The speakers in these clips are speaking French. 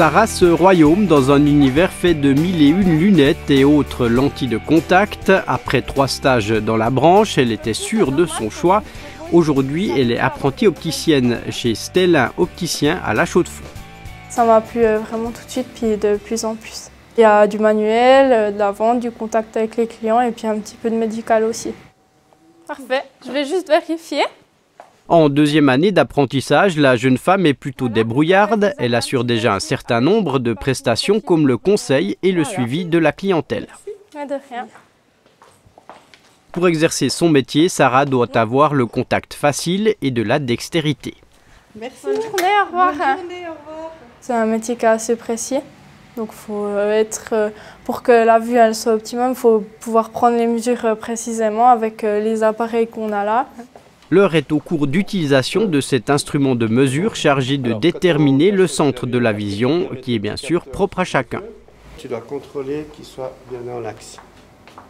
Sarah ce royaume dans un univers fait de 1001 lunettes et autres lentilles de contact. Après 3 stages dans la branche, elle était sûre de son choix. Aujourd'hui, elle est apprentie opticienne chez Stellin Opticien à La Chaux-de-Fonds. Ça m'a plu vraiment tout de suite, puis de plus en plus. Il y a du manuel, de la vente, du contact avec les clients et puis un petit peu de médical aussi. Parfait, je vais juste vérifier. En 2e année d'apprentissage, la jeune femme est plutôt débrouillarde. Elle assure déjà un certain nombre de prestations comme le conseil et le suivi de la clientèle. De rien. Pour exercer son métier, Sarah doit avoir le contact facile et de la dextérité. Merci. Bonne journée, au revoir. C'est un métier qui est assez précis. Donc pour que la vue elle soit optimum, il faut pouvoir prendre les mesures précisément avec les appareils qu'on a là. L'heure est au cours d'utilisation de cet instrument de mesure chargé de déterminer le centre de la vision, qui est bien sûr propre à chacun. Tu dois contrôler qu'il soit bien dans l'axe.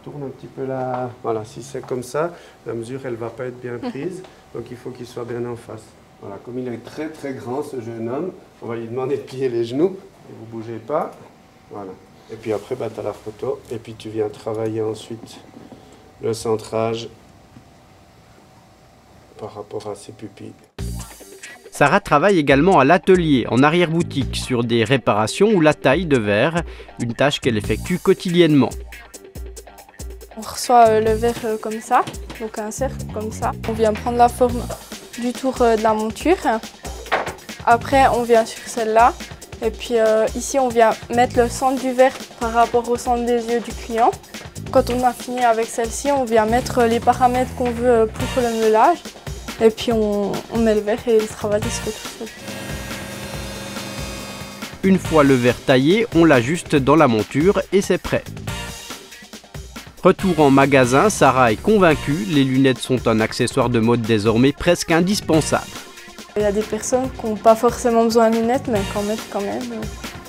Tourne un petit peu là. Voilà, si c'est comme ça, la mesure elle va pas être bien prise, donc il faut qu'il soit bien en face. Voilà, comme il est très très grand ce jeune homme, on va lui demander de plier les genoux, et vous bougez pas. Voilà. Et puis après, tu as la photo, et puis tu viens travailler ensuite le centrage par rapport à ses pupilles. Sarah travaille également à l'atelier, en arrière-boutique, sur des réparations ou la taille de verre, une tâche qu'elle effectue quotidiennement. On reçoit le verre comme ça, donc un cercle comme ça. On vient prendre la forme du tour de la monture. Après, on vient sur celle-là. Et puis ici, on vient mettre le centre du verre par rapport au centre des yeux du client. Quand on a fini avec celle-ci, on vient mettre les paramètres qu'on veut pour le meulage. Et puis on met le verre et le travail se fait tout seul. Une fois le verre taillé, on l'ajuste dans la monture et c'est prêt. Retour en magasin, Sarah est convaincue, les lunettes sont un accessoire de mode désormais presque indispensable. Il y a des personnes qui n'ont pas forcément besoin de lunettes, mais qu'en mettent quand même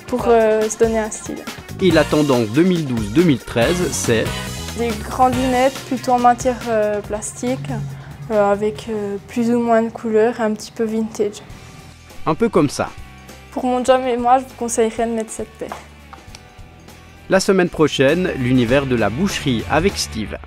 pour se donner un style. Et la tendance 2012-2013, c'est des grandes lunettes plutôt en matière plastique, avec plus ou moins de couleurs, un petit peu vintage. Un peu comme ça. Pour mon job et moi, je vous conseillerais de mettre cette paire. La semaine prochaine, l'univers de la boucherie avec Steve.